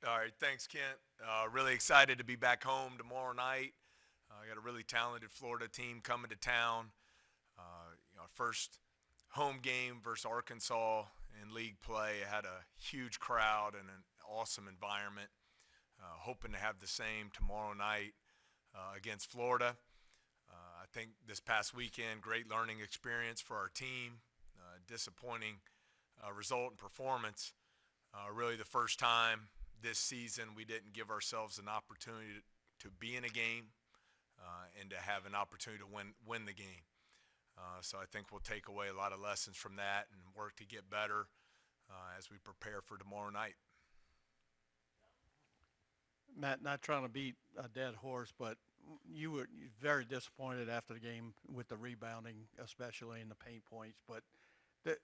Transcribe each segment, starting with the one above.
All right, thanks, Kent. Really excited to be back home tomorrow night. I got a really talented Florida team coming to town. Our first home game versus Arkansas in league play. It had a huge crowd and an awesome environment. Hoping to have the same tomorrow night against Florida. I think this past weekend, great learning experience for our team. Disappointing result and performance. Really the first time this season we didn't give ourselves an opportunity to be in a game and to have an opportunity to win the game. So I think we'll take away a lot of lessons from that and work to get better as we prepare for tomorrow night. Matt, not trying to beat a dead horse, but you were very disappointed after the game with the rebounding, especially in the paint points. But the,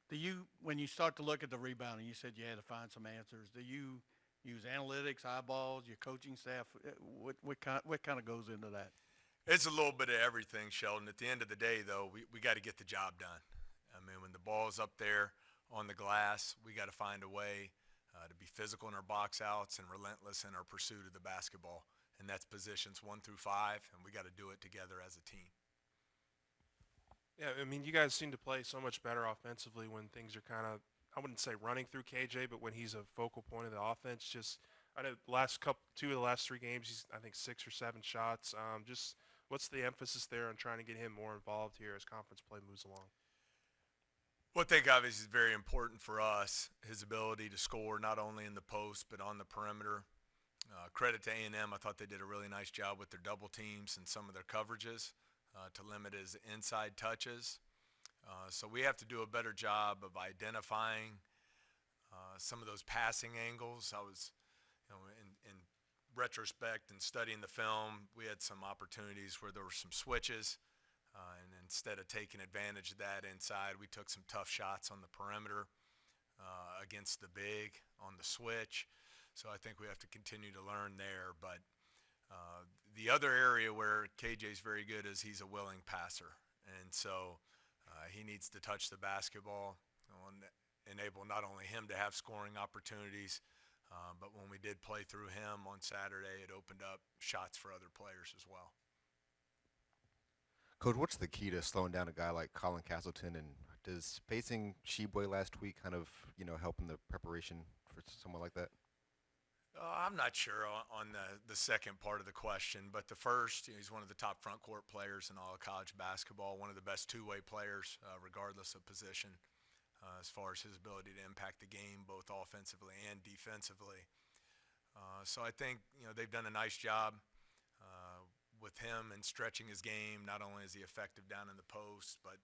do you, when you start to look at the rebounding, you said you had to find some answers. Do you use analytics, eyeballs, your coaching staff? What kind of goes into that? It's a little bit of everything, Sheldon. At the end of the day, though, we got to get the job done. I mean, when the ball's up there on the glass, we got to find a way to be physical in our box outs and relentless in our pursuit of the basketball. And that's positions 1 through 5, and we got to do it together as a team. Yeah, I mean, you guys seem to play so much better offensively when things are kind of, I wouldn't say running through KJ, but when he's a focal point of the offense. Just, I know two of the last 3 games, he's I think 6 or 7 shots. Just what's the emphasis there on trying to get him more involved here as conference play moves along? Well, I think obviously is very important for us, his ability to score not only in the post but on the perimeter. Credit to A&M. I thought they did a really nice job with their double teams and some of their coverages to limit his inside touches. So we have to do a better job of identifying some of those passing angles. I was, in retrospect and studying the film, we had some opportunities where there were some switches. And instead of taking advantage of that inside, we took some tough shots on the perimeter against the big on the switch. So I think we have to continue to learn there. But the other area where KJ is very good is he's a willing passer. And so he needs to touch the basketball and enable not only him to have scoring opportunities, but when we did play through him on Saturday, it opened up shots for other players as well. Coach, what's the key to slowing down a guy like Colin Castleton, and does facing Sheboy last week kind of help in the preparation for someone like that? I'm not sure on the second part of the question, but the first, he's one of the top front court players in all of college basketball, one of the best two-way players, regardless of position, as far as his ability to impact the game, both offensively and defensively. So I think they've done a nice job with him and stretching his game. Not only is he effective down in the post, but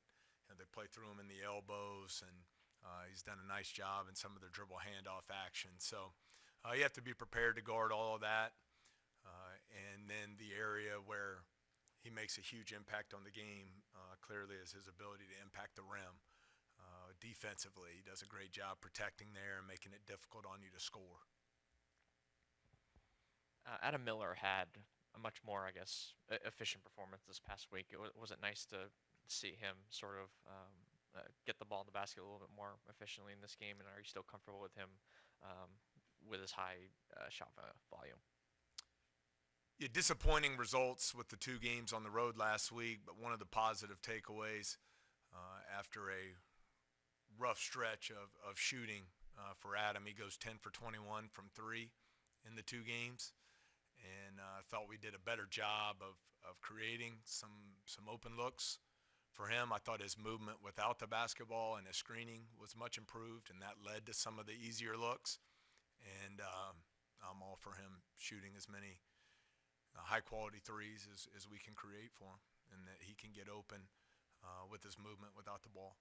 they play through him in the elbows, and he's done a nice job in some of their dribble handoff action. So you have to be prepared to guard all of that. And then the area where he makes a huge impact on the game clearly is his ability to impact the rim. Defensively, he does a great job protecting there and making it difficult on you to score. Adam Miller had a much more, I guess, efficient performance this past week. Was it nice to see him sort of get the ball in the basket a little bit more efficiently in this game? And are you still comfortable with him with his high shot volume? Yeah, disappointing results with the 2 games on the road last week, but one of the positive takeaways after a rough stretch of shooting for Adam, he goes 10 for 21 from 3 in the 2 games. And I thought we did a better job of creating some open looks for him. I thought his movement without the basketball and his screening was much improved, and that led to some of the easier looks. And I'm all for him shooting as many high-quality threes as we can create for him, and that he can get open with his movement without the ball.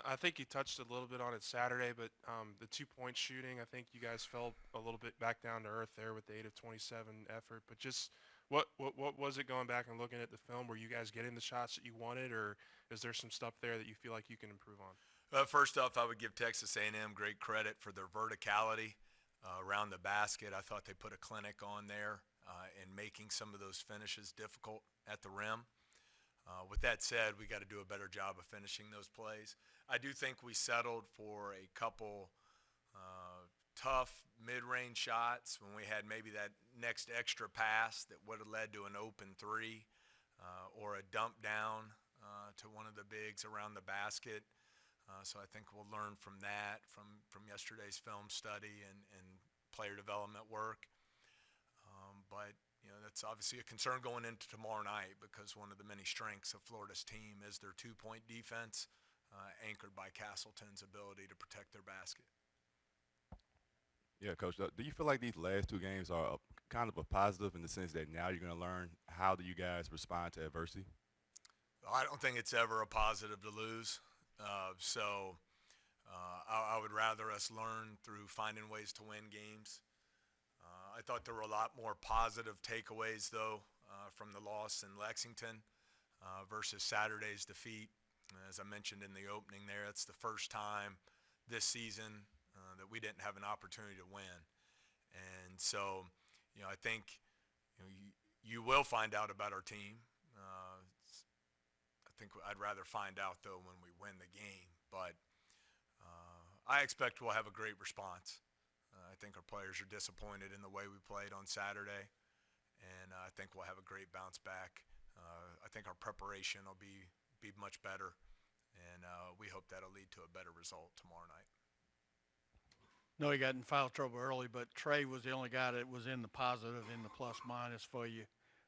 I think you touched a little bit on it Saturday, but the 2-point shooting, I think you guys fell a little bit back down to earth there with the 8 of 27 effort. But just what was it going back and looking at the film? Were you guys getting the shots that you wanted, or is there some stuff there that you feel like you can improve on? First off, I would give Texas A&M great credit for their verticality around the basket. I thought they put a clinic on there in making some of those finishes difficult at the rim. With that said, we got to do a better job of finishing those plays. I do think we settled for a couple tough mid-range shots when we had maybe that next extra pass that would have led to an open three or a dump down to one of the bigs around the basket. So I think we'll learn from that, from yesterday's film study and player development work. But that's obviously a concern going into tomorrow night because one of the many strengths of Florida's team is their two-point defense, anchored by Castleton's ability to protect their basket. Yeah, Coach. Do you feel like these last two games are kind of a positive in the sense that now you're going to learn how do you guys respond to adversity? I don't think it's ever a positive to lose. I would rather us learn through finding ways to win games. I thought there were a lot more positive takeaways, though, from the loss in Lexington versus Saturday's defeat. As I mentioned in the opening there, it's the first time this season that we didn't have an opportunity to win. And so, I think you will find out about our team. I think I'd rather find out, though, when we win the game. But I expect we'll have a great response. I think our players are disappointed in the way we played on Saturday, and I think we'll have a great bounce back. I think our preparation will be much better, and we hope that'll lead to a better result tomorrow night. No, he got in foul trouble early, but Trey was the only guy that was in the positive, in the plus minus for you.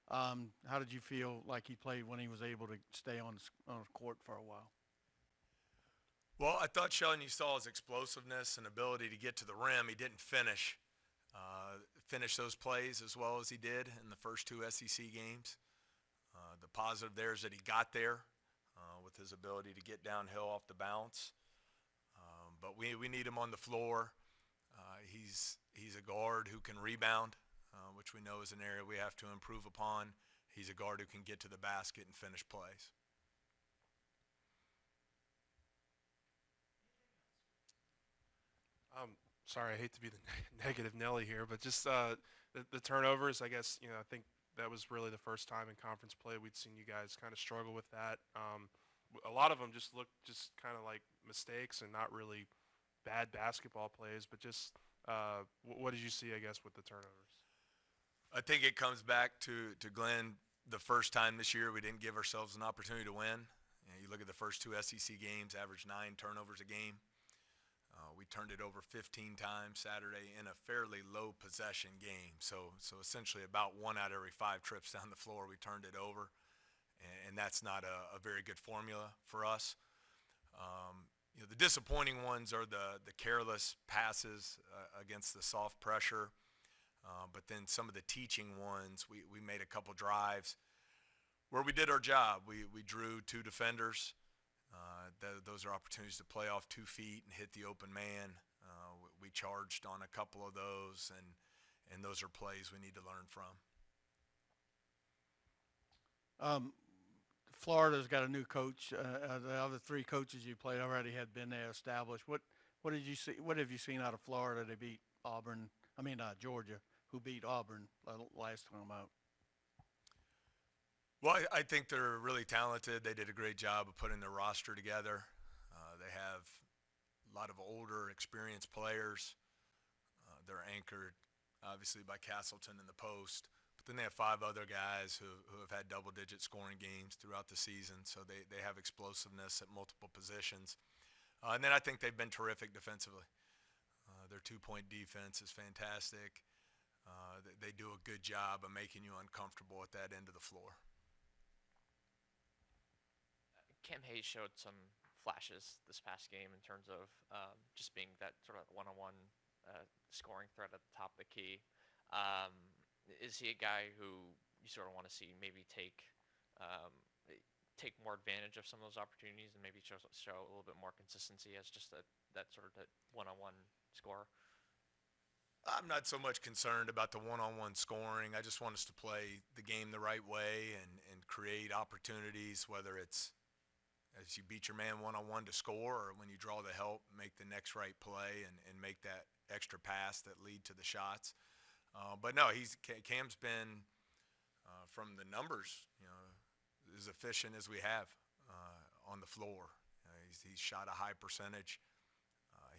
How did you feel like he played when he was able to stay on the court for a while? Well, I thought, Sheldon, you saw his explosiveness and ability to get to the rim. He didn't finish those plays as well as he did in the first two SEC games. The positive there is that he got there with his ability to get downhill off the bounce. But we need him on the floor. He's a guard who can rebound, which we know is an area we have to improve upon. He's a guard who can get to the basket and finish plays. Sorry, I hate to be the negative Nelly here, but just the turnovers, I guess, I think that was really the first time in conference play we'd seen you guys kind of struggle with that. A lot of them just looked just kind of like mistakes and not really bad basketball plays, but just what did you see, I guess, with the turnovers? I think it comes back to Glenn, the first time this year we didn't give ourselves an opportunity to win. You look at the first two SEC games, average 9 turnovers a game. We turned it over 15 times Saturday in a fairly low possession game. So essentially about 1 out of every 5 trips down the floor we turned it over, and that's not a very good formula for us. The disappointing ones are the careless passes against the soft pressure, but then some of the teaching ones, we made a couple drives where we did our job. We drew 2 defenders. Those are opportunities to play off 2 feet and hit the open man. We charged on a couple of those, and those are plays we need to learn from. Florida's got a new coach. The other 3 coaches you played already had been there established. What did you see? What have you seen out of Florida? They beat Georgia, who beat Auburn last time out. Well, I think they're really talented. They did a great job of putting their roster together. They have a lot of older, experienced players. They're anchored, obviously, by Castleton in the post. But then they have 5 other guys who have had double-digit scoring games throughout the season. So they have explosiveness at multiple positions. And then I think they've been terrific defensively. Their two-point defense is fantastic. They do a good job of making you uncomfortable at that end of the floor. Cam Hayes showed some flashes this past game in terms of just being that sort of one-on-one scoring threat at the top of the key. Is he a guy who you sort of want to see maybe take more advantage of some of those opportunities and maybe show a little bit more consistency as just that sort of one-on-one scorer? I'm not so much concerned about the one-on-one scoring. I just want us to play the game the right way and create opportunities, whether it's as you beat your man one-on-one to score or when you draw the help, make the next right play and make that extra pass that lead to the shots. But no, Cam's been, from the numbers, as efficient as we have on the floor. He's shot a high percentage.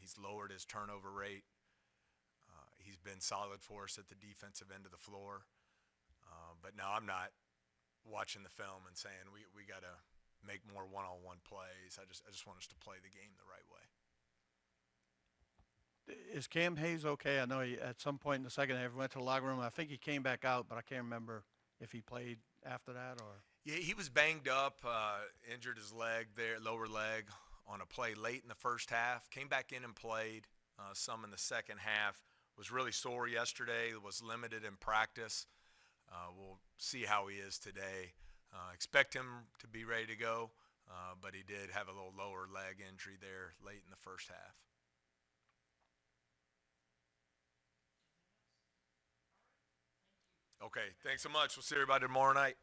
He's lowered his turnover rate. he's been solid for us at the defensive end of the floor. But no, I'm not watching the film and saying we got to make more one-on-one plays. I just want us to play the game the right way. Is Cam Hayes okay? I know he, at some point in the second half, went to the locker room. I think he came back out, but I can't remember if he played after that or. Yeah, he was banged up, injured his leg there, lower leg, on a play late in the first half. Came back in and played some in the second half. Was really sore yesterday. Was limited in practice. We'll see how he is today. Expect him to be ready to go, but he did have a little lower leg injury there late in the first half. Okay, thanks so much. We'll see everybody tomorrow night.